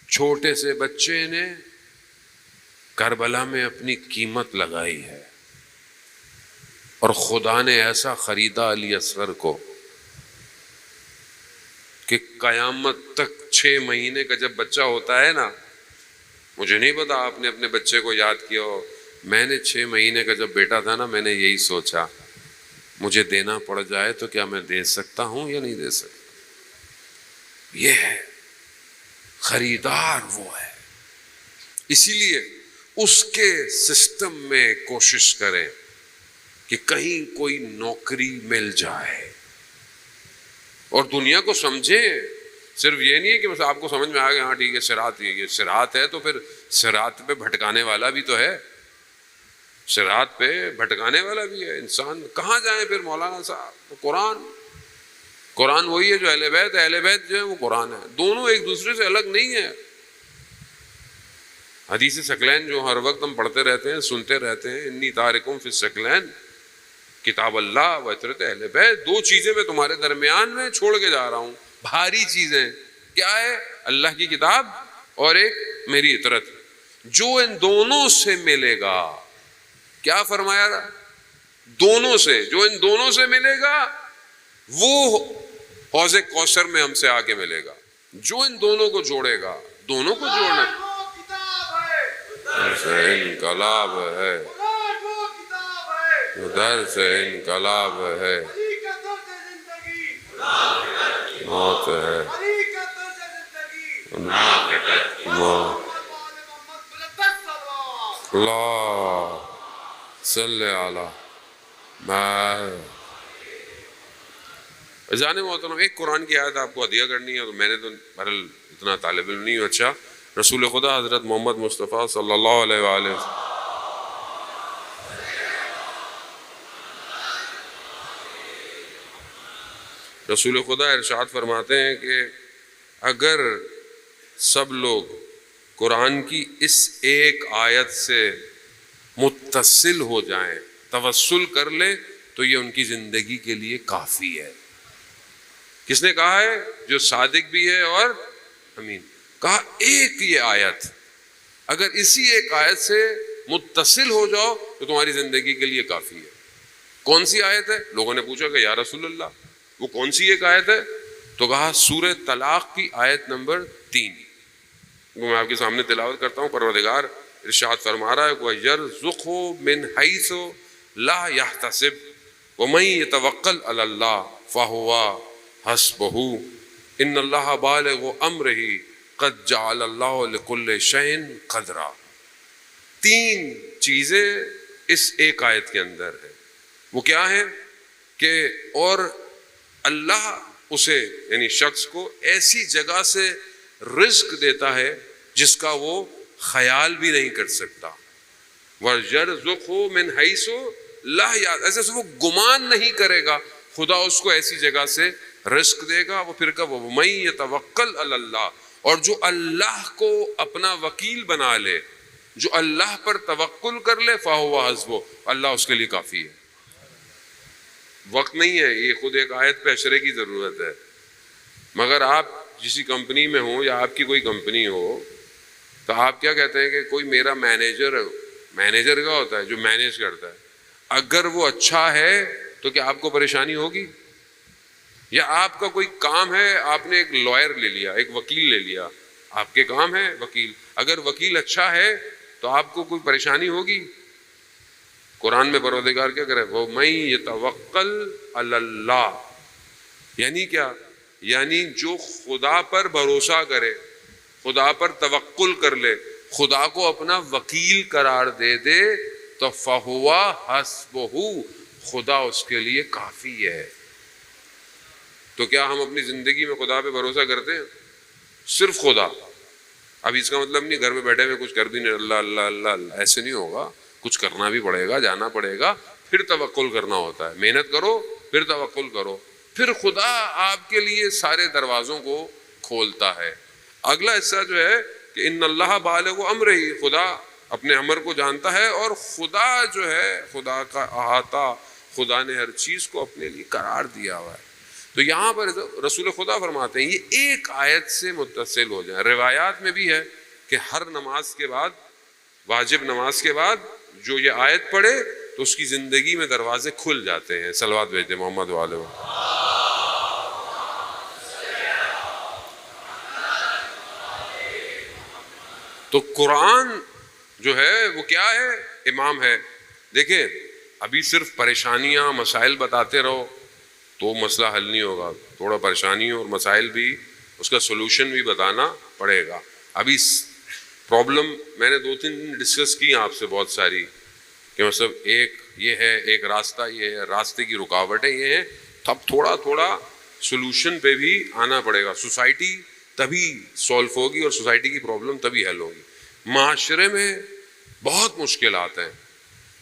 چھوٹے سے بچے نے کربلا میں اپنی قیمت لگائی ہے، اور خدا نے ایسا خریدا علی اصغر کو کہ قیامت تک 6 مہینے کا جب بچہ ہوتا ہے نا، مجھے نہیں پتا آپ نے اپنے بچے کو یاد کیا ہو، میں نے 6 مہینے کا جب بیٹا تھا نا، میں نے یہی سوچا مجھے دینا پڑ جائے تو کیا میں دے سکتا ہوں یا نہیں دے سکتا۔ یہ ہے خریدار، وہ ہے۔ اسی لیے اس کے سسٹم میں کوشش کریں کہ کہیں کوئی نوکری مل جائے، اور دنیا کو سمجھیں۔ صرف یہ نہیں ہے کہ بس آپ کو سمجھ میں آ گیا ہاں ٹھیک ہے صراط، یہ صراط ہے تو پھر صراط پہ بھٹکانے والا بھی تو ہے، صراط پہ بھٹکانے والا بھی ہے انسان۔ کہاں جائیں پھر مولانا صاحب؟ قرآن وہی ہے جو اہل بیت ہے، اہل بیت جو ہے وہ قرآن ہے، دونوں ایک دوسرے سے الگ نہیں ہے۔ حدیث ثقلین جو ہر وقت ہم پڑھتے رہتے ہیں، سنتے رہتے ہیں، انی تارکم فی الثقلین، کتاب اللہ و عترت اہل بیت، 2 چیزیں میں تمہارے درمیان میں چھوڑ کے جا رہا ہوں، بھاری چیزیں۔ کیا ہے؟ اللہ کی کتاب اور ایک میری عترت۔ جو ان دونوں سے ملے گا، کیا فرمایا؟ دونوں سے، جو ان دونوں سے ملے گا وہ حوض کوثر میں ہم سے آ کے ملے گا۔ جو ان دونوں کو جوڑے گا، دونوں کو جوڑنا سے انقلاب ہے، ادھر سے انقلاب ہے، موت ہے، اللہ صلی علی جان محترم۔ ایک قرآن کی آیت آپ کو ہدیہ کرنی ہے، تو میں نے تو بہرحال اتنا طالب علم نہیں ہوں۔ اچھا، رسول خدا حضرت محمد مصطفیٰ صلی اللہ علیہ وآلہ رسول خدا ارشاد فرماتے ہیں کہ اگر سب لوگ قرآن کی اس ایک آیت سے متصل ہو جائیں، توسل کر لیں، تو یہ ان کی زندگی کے لیے کافی ہے۔ کس نے کہا ہے؟ جو صادق بھی ہے اور امین۔ کہا ایک یہ آیت، اگر اسی ایک آیت سے متصل ہو جاؤ تو تمہاری زندگی کے لیے کافی ہے۔ کون سی آیت ہے؟ لوگوں نے پوچھا کہ یا رسول اللہ وہ کون سی ایک آیت ہے؟ تو کہا سورہ طلاق کی آیت نمبر 3۔ وہ میں آپ کے سامنے تلاوت کرتا ہوں۔ پروردگار ارشاد فرما رہا ہے وَيَرْزُقْهُ مِنْ حَيْثُ لَا يَحْتَسِبُ وَمَن يَتَوَكَّلْ عَلَى اللَّهِ فَهُوَ حَسْبُهُ إِنَّ اللَّهَ بَالِغُ أَمْرِهِ قَدْ جَعَلَ اللَّهُ لِكُلِّ شَيْءٍ قَدْرًا۔ 3 چیزیں اس ایک آیت کے اندر ہے۔ وہ کیا ہے؟ کہ اور اللہ اسے یعنی شخص کو ایسی جگہ سے رزق دیتا ہے جس کا وہ خیال بھی نہیں کر سکتا۔ وَيَرْزُقْهُ مِنْ حَيْثُ لَا يَحْتَسِبُ، ایسے وہ گمان نہیں کرے گا، خدا اس کو ایسی جگہ سے رزق دے گا۔ وہ پھر کب وَمَن يَتَوَكَّلْ عَلَى اللَّهِ، اور جو اللہ کو اپنا وکیل بنا لے، جو اللہ پر توکل کر لے، فَهُوَ حَسْبُهُ، اللہ اس کے لیے کافی ہے۔ وقت نہیں ہے، یہ خود ایک آیت پہ اشرے کی ضرورت ہے۔ مگر آپ کسی کمپنی میں ہوں یا آپ کی کوئی کمپنی ہو تو آپ کیا کہتے ہیں کہ کوئی میرا مینیجر کا ہوتا ہے جو مینیج کرتا ہے، اگر وہ اچھا ہے تو کیا آپ کو پریشانی ہوگی؟ یا آپ کا کوئی کام ہے، آپ نے ایک لائر لے لیا، ایک وکیل لے لیا، آپ کے کام ہے وکیل، اگر وکیل اچھا ہے تو آپ کو کوئی پریشانی ہوگی؟ قرآن میں پروردگار کیا کرے؟ وَمَن يَتَوَكَّلْ عَلَى اللَّهِ، یعنی کیا؟ یعنی جو خدا پر بھروسہ کرے، خدا پر توکل کر لے، خدا کو اپنا وکیل قرار دے دے، تو فَهُوَ حَسْبُهُ، خدا اس کے لیے کافی ہے۔ تو کیا ہم اپنی زندگی میں خدا پہ بھروسہ کرتے ہیں؟ صرف خدا؟ اب اس کا مطلب نہیں گھر میں بیٹھے ہوئے کچھ کر بھی نہیں، اللہ اللہ اللہ اللہ، ایسے نہیں ہوگا، کچھ کرنا بھی پڑے گا، جانا پڑے گا، پھر توکل کرنا ہوتا ہے۔ محنت کرو پھر توکل کرو، پھر خدا آپ کے لیے سارے دروازوں کو کھولتا ہے۔ اگلا حصہ جو ہے کہ ان اللہ بالغ امرہ، خدا اپنے امر کو جانتا ہے، اور خدا جو ہے، خدا کا احاطہ، خدا نے ہر چیز کو اپنے لیے قرار دیا ہوا ہے۔ تو تو یہاں پر رسول خدا فرماتے ہیں یہ ایک آیت سے متصل ہو جائیں. روایات میں بھی ہے کہ ہر نماز کے بعد، واجب نماز کے بعد جو یہ آیت پڑھے تو اس کی زندگی میں دروازے کھل جاتے ہیں. صلوات بھیجتے محمد والے. تو قرآن جو ہے وہ کیا ہے؟ امام ہے. دیکھیں ابھی صرف پریشانیاں مسائل بتاتے رہو تو مسئلہ حل نہیں ہوگا. تھوڑا پریشانی اور مسائل بھی، اس کا سولوشن بھی بتانا پڑے گا. ابھی پرابلم میں نے 2-3 دن ڈسکس کی آپ سے بہت ساری، کہ مطلب ایک یہ ہے، ایک راستہ یہ ہے، راستے کی رکاوٹیں یہ ہیں. تب تھوڑا تھوڑا سولوشن پہ بھی آنا پڑے گا. سوسائٹی تبھی سولو ہوگی اور سوسائٹی کی پرابلم تبھی حل ہوگی. معاشرے میں بہت مشکلات ہیں.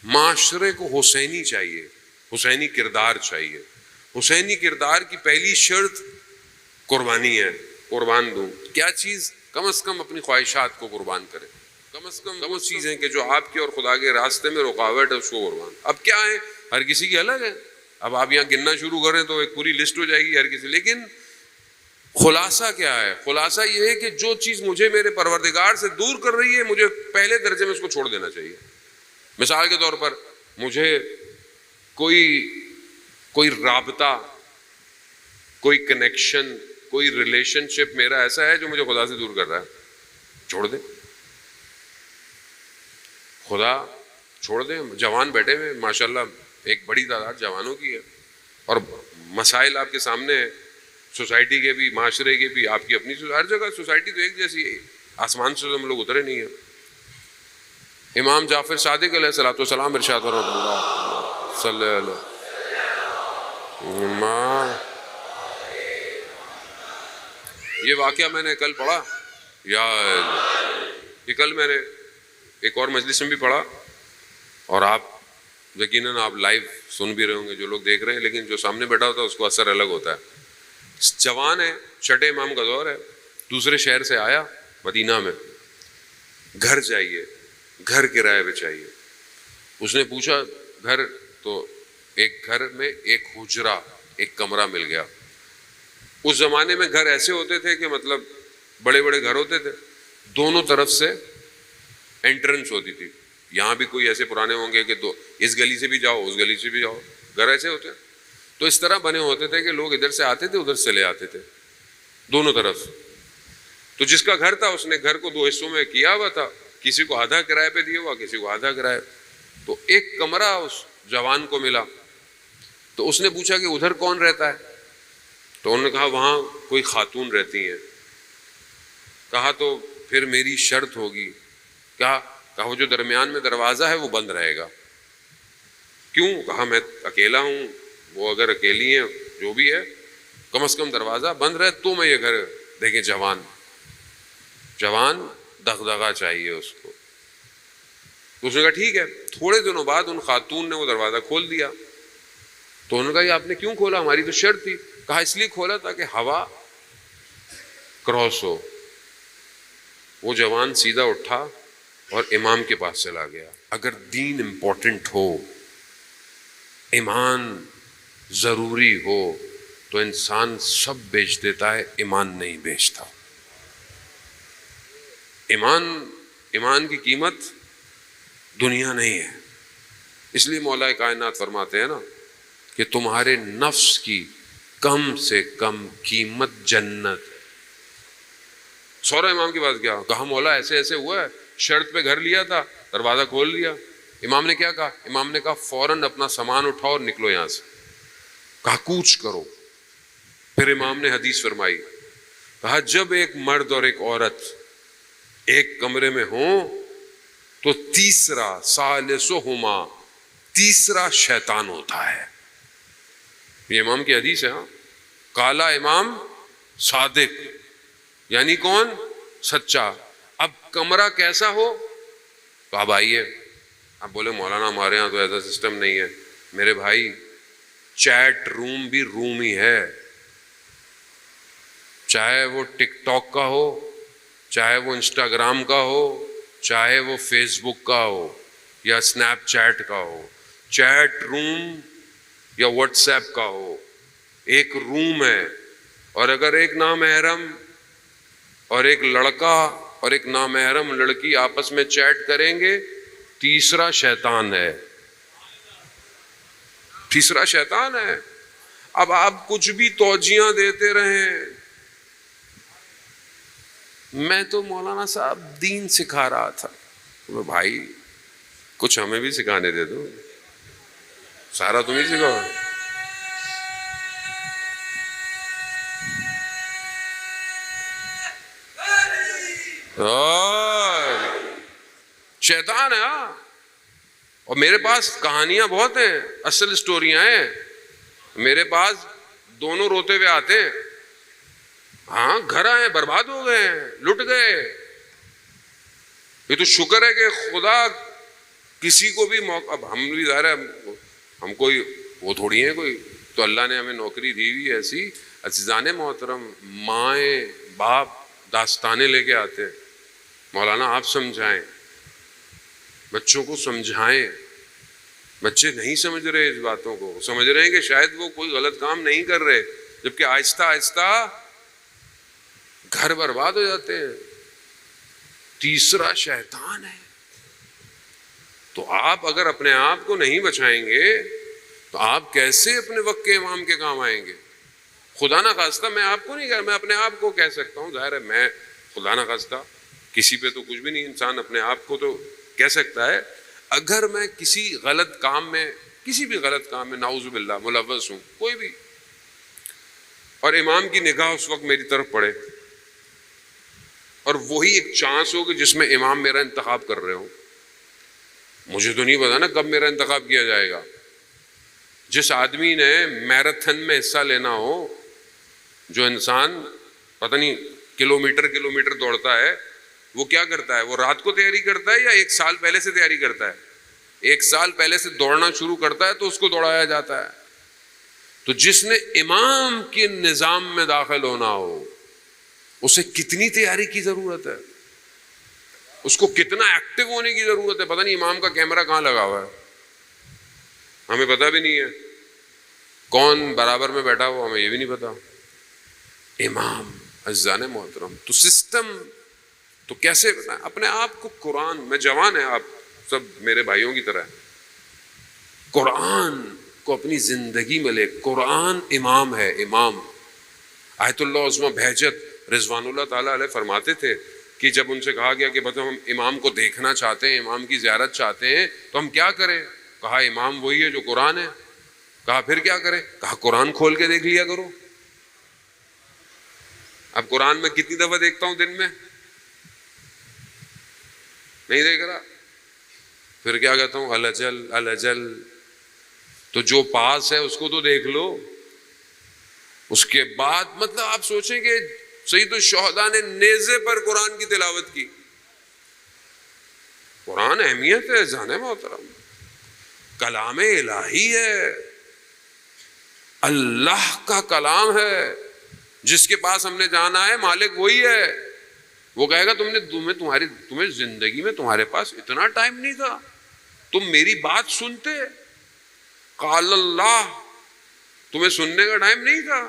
معاشرے کو حسینی چاہیے، حسینی کردار چاہیے. حسینی کردار کی پہلی شرط قربانی ہے. قربان دوں کیا چیز؟ کم از کم اپنی خواہشات کو قربان کریں. کم از کم وہ چیزیں کہ جو آپ کے اور خدا کے راستے میں رکاوٹ ہے اس کو قربان. اب کیا ہے، ہر کسی کی الگ ہے. اب آپ یہاں گننا شروع کریں تو ایک پوری لسٹ ہو جائے گی ہر کسی. لیکن خلاصہ کیا ہے؟ خلاصہ یہ ہے کہ جو چیز مجھے میرے پروردگار سے دور کر رہی ہے مجھے پہلے درجے میں اس کو چھوڑ دینا چاہیے. مثال کے طور پر مجھے کوئی رابطہ، کوئی کنیکشن، کوئی ریلیشن شپ میرا ایسا ہے جو مجھے خدا سے دور کر رہا ہے، چھوڑ دیں. خدا چھوڑ دیں. جوان بیٹھے ہوئے ماشاءاللہ ایک بڑی تعداد جوانوں کی ہے، اور مسائل آپ کے سامنے ہیں، سوسائٹی کے بھی، معاشرے کے بھی، آپ کی اپنی. ہر جگہ سوسائٹی تو ایک جیسی ہے، آسمان سے ہم لوگ اترے نہیں ہیں. امام جعفر صادق علیہ الصلوۃ والسلام ارشاد فرماتے ہیں اللہ صلی اللہ علیہ. یہ واقعہ میں نے کل پڑھا، یہ کل میں نے ایک اور مجلس میں بھی پڑھا، اور آپ یقیناً آپ لائیو سن بھی رہے ہوں گے جو لوگ دیکھ رہے ہیں، لیکن جو سامنے بیٹھا ہوتا ہے اس کو اثر الگ ہوتا ہے. جوان ہے، چھٹے امام کا دور ہے، دوسرے شہر سے آیا مدینہ میں. گھر چاہیے، گھر کرائے پہ چاہیے. اس نے پوچھا گھر، تو ایک گھر میں ایک حجرہ، ایک کمرہ مل گیا. اس زمانے میں گھر ایسے ہوتے تھے کہ مطلب بڑے بڑے گھر ہوتے تھے، دونوں طرف سے انٹرنس ہوتی تھی. یہاں بھی کوئی ایسے پرانے ہوں گے کہ تو اس گلی سے بھی جاؤ، اس گلی سے بھی جاؤ، گھر ایسے ہوتے ہیں. تو اس طرح بنے ہوتے تھے کہ لوگ ادھر سے آتے تھے ادھر سے لے آتے تھے دونوں طرف. تو جس کا گھر تھا اس نے گھر کو 2 حصوں میں کیا ہوا تھا، کسی کو آدھا کرائے پہ دیا ہوا، کسی کو آدھا کرائے. تو ایک کمرہ اس جوان کو ملا. تو اس نے پوچھا کہ ادھر کون رہتا ہے؟ تو انہوں نے کہا وہاں کوئی خاتون رہتی ہیں. کہا تو پھر میری شرط ہوگی. کہا وہ جو درمیان میں دروازہ ہے وہ بند رہے گا. کیوں؟ کہا میں اکیلا ہوں، وہ اگر اکیلی ہیں جو بھی ہے، کم از کم دروازہ بند رہے تو میں یہ گھر. دیکھیں جوان دغدغہ چاہیے اس کو. تو اس نے کہا ٹھیک ہے. تھوڑے دنوں بعد ان خاتون نے وہ دروازہ کھول دیا. تو انہوں نے کہا یہ آپ نے کیوں کھولا؟ ہماری تو شرط تھی. کہا اس لیے کھولا تاکہ ہوا کراس ہو. وہ جوان سیدھا اٹھا اور امام کے پاس چلا گیا. اگر دین امپورٹنٹ ہو، ایمان ضروری ہو تو انسان سب بیچ دیتا ہے، ایمان نہیں بیچتا. ایمان کی قیمت دنیا نہیں ہے. اس لیے مولا کائنات فرماتے ہیں نا کہ تمہارے نفس کی کم سے کم قیمت جنت. سورہ امام کے پاس گیا، کہا مولا ایسے ایسے ہوا ہے، شرط پہ گھر لیا تھا، دروازہ کھول لیا. امام نے کیا کہا؟ امام نے کہا فوراً اپنا سامان اٹھاؤ اور نکلو یہاں سے. کہا کوچ کرو. پھر امام نے حدیث فرمائی، کہا جب ایک مرد اور ایک عورت ایک کمرے میں ہوں تو تیسرا ثالثہما، تیسرا شیطان ہوتا ہے. یہ امام کی حدیث ہے. کالا امام صادق، یعنی کون؟ سچا. اب کمرہ کیسا ہو؟ تو اب آئیے. اب بولے مولانا ہمارے یہاں تو ایسا سسٹم نہیں ہے. میرے بھائی چیٹ روم بھی روم ہی ہے، چاہے وہ ٹک ٹاک کا ہو، چاہے وہ انسٹاگرام کا ہو، چاہے وہ فیس بک کا ہو یا اسنیپ چیٹ کا ہو. چیٹ روم یا واٹس ایپ کا ہو، ایک روم ہے، اور اگر ایک نامحرم اور ایک لڑکا اور ایک نامحرم لڑکی آپس میں چیٹ کریں گے، تیسرا شیطان ہے، تیسرا شیطان ہے۔ اب آپ کچھ بھی توجیہاں دیتے رہیں، میں تو مولانا صاحب دین سکھا رہا تھا، بھائی کچھ ہمیں بھی سکھانے دے دو، سارا تم ہی سکھاؤ۔ شیطان ہے۔ ہاں، اور میرے پاس کہانیاں بہت ہیں، اصل سٹوریاں ہیں میرے پاس، دونوں روتے ہوئے آتے ہیں، ہاں گھر آئے برباد ہو گئے ہیں، لٹ گئے۔ یہ تو شکر ہے کہ خدا کسی کو بھی موقع، اب ہم بھی ظاہر ہے ہم کوئی وہ تھوڑی ہیں کوئی، تو اللہ نے ہمیں نوکری دی ہوئی ایسی۔ عزیزان محترم، مائیں باپ داستانیں لے کے آتے ہیں، مولانا آپ سمجھائیں، بچوں کو سمجھائیں، بچے نہیں سمجھ رہے اس باتوں کو، سمجھ رہے ہیں کہ شاید وہ کوئی غلط کام نہیں کر رہے، جبکہ آہستہ آہستہ گھر برباد ہو جاتے ہیں۔ تیسرا شیطان ہے۔ تو آپ اگر اپنے آپ کو نہیں بچائیں گے تو آپ کیسے اپنے وقت کے امام کے کام آئیں گے؟ خدا نہ خواستہ، میں آپ کو نہیں کہہ، میں اپنے آپ کو کہہ سکتا ہوں، ظاہر ہے میں خدا نہ خواستہ کسی پہ تو کچھ بھی نہیں، انسان اپنے آپ کو تو کہہ سکتا ہے، اگر میں کسی غلط کام میں، کسی بھی غلط کام میں نعوذ باللہ ملوث ہوں کوئی بھی، اور امام کی نگاہ اس وقت میری طرف پڑے، اور وہی ایک چانس ہو کہ جس میں امام میرا انتخاب کر رہے ہوں، مجھے تو نہیں پتا نا کب میرا انتخاب کیا جائے گا۔ جس آدمی نے میراتھن میں حصہ لینا ہو، جو انسان پتہ نہیں کلومیٹر دوڑتا ہے، وہ کیا کرتا ہے؟ وہ رات کو تیاری کرتا ہے یا ایک سال پہلے سے تیاری کرتا ہے؟ ایک سال پہلے سے دوڑنا شروع کرتا ہے تو اس کو دوڑایا جاتا ہے۔ تو جس نے امام کے نظام میں داخل ہونا ہو، اسے کتنی تیاری کی ضرورت ہے، اس کو کتنا ایکٹیو ہونے کی ضرورت ہے۔ پتہ نہیں امام کا کیمرہ کہاں لگا ہوا ہے، ہمیں پتہ بھی نہیں ہے، کون برابر میں بیٹھا ہوا ہمیں یہ بھی نہیں پتا۔ امام، عزیزان محترم، تو سسٹم تو کیسے بتائیں؟ اپنے آپ کو قرآن میں، جوان ہیں آپ سب میرے بھائیوں کی طرح، قرآن کو اپنی زندگی میں لے۔ قرآن امام ہے، امام۔ آیت اللہ عظمہ بہجت رضوان اللہ تعالیٰ علیہ فرماتے تھے کہ جب ان سے کہا گیا کہ بتاؤ ہم امام کو دیکھنا چاہتے ہیں، امام کی زیارت چاہتے ہیں، تو ہم کیا کریں؟ کہا امام وہی ہے جو قرآن ہے۔ کہا پھر کیا کریں؟ کہا قرآن کھول کے دیکھ لیا کرو۔ اب قرآن میں کتنی دفعہ دیکھتا ہوں دن میں؟ نہیں دیکھ رہا، پھر کیا کہتا ہوں؟ الجل الجل۔ تو جو پاس ہے اس کو تو دیکھ لو۔ اس کے بعد مطلب آپ سوچیں کہ سید الشہداء نے نیزے پر قرآن کی تلاوت کی۔ قرآن اہمیت ہے جانے محترم، کلام الہی ہے، اللہ کا کلام ہے، جس کے پاس ہم نے جانا ہے مالک وہی ہے۔ وہ کہے گا تمہیں زندگی میں تمہارے پاس اتنا ٹائم نہیں تھا، تم میری بات سنتے، قال اللہ، تمہیں سننے کا ٹائم نہیں تھا۔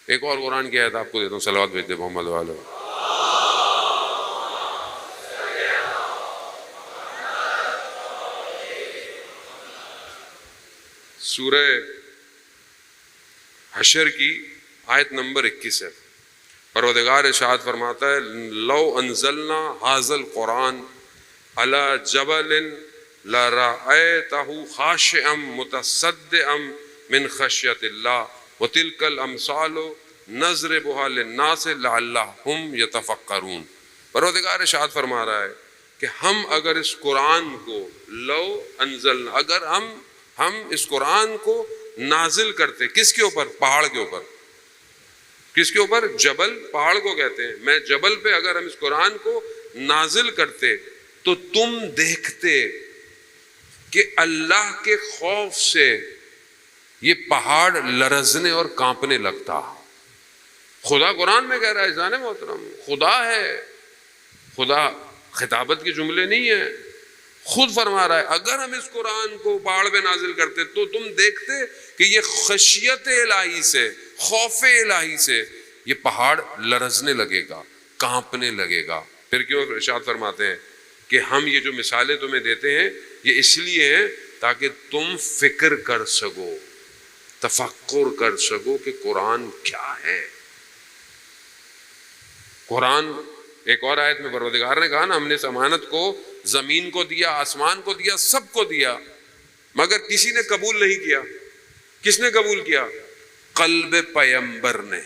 ایک اور قرآن کی آیت آپ کو دیتا ہوں، صلوات بھیج دے محمد والو۔ سورہ حشر کی آیت نمبر 21 ہے۔ پروردگار ارشاد فرماتا ہے، لو انزلنا ھذا القرآن علی جبل لرأیتہ خاشعا متصدعا من خشیۃ اللہ وتلک الامثال نضربها للناس لعلہم یتفکرون۔ پروردگار ارشاد فرما رہا ہے کہ ہم اگر اس قرآن کو، لو انزلنا، اگر ہم اس قرآن کو نازل کرتے، کس کے اوپر؟ پہاڑ کے اوپر۔ کس کے اوپر؟ جبل، پہاڑ کو کہتے ہیں۔ میں جبل پہ اگر ہم اس قرآن کو نازل کرتے تو تم دیکھتے کہ اللہ کے خوف سے یہ پہاڑ لرزنے اور کانپنے لگتا۔ خدا قرآن میں کہہ رہا ہے جانے محترم، خدا ہے، خدا خطابت کے جملے نہیں ہیں، خود فرما رہا ہے اگر ہم اس قرآن کو پہاڑ پہ نازل کرتے تو تم دیکھتے کہ یہ خشیت الہی سے، خوف الہی سے یہ پہاڑ لرزنے لگے گا، کانپنے لگے گا۔ پھر کیوں ارشاد فرماتے ہیں کہ ہم یہ جو مثالیں تمہیں دیتے ہیں یہ اس لیے ہیں تاکہ تم فکر کر سکو، تفکر کر سکو کہ قرآن کیا ہے۔ قرآن ایک اور آیت میں پروردگار نے کہا نا ہم نے اس امانت کو زمین کو دیا، آسمان کو دیا، سب کو دیا، مگر کسی نے قبول نہیں کیا۔ کس نے قبول کیا؟ قلب پیغمبر نے۔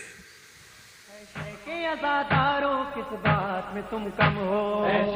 عزادارو کس بات میں تم کم ہو،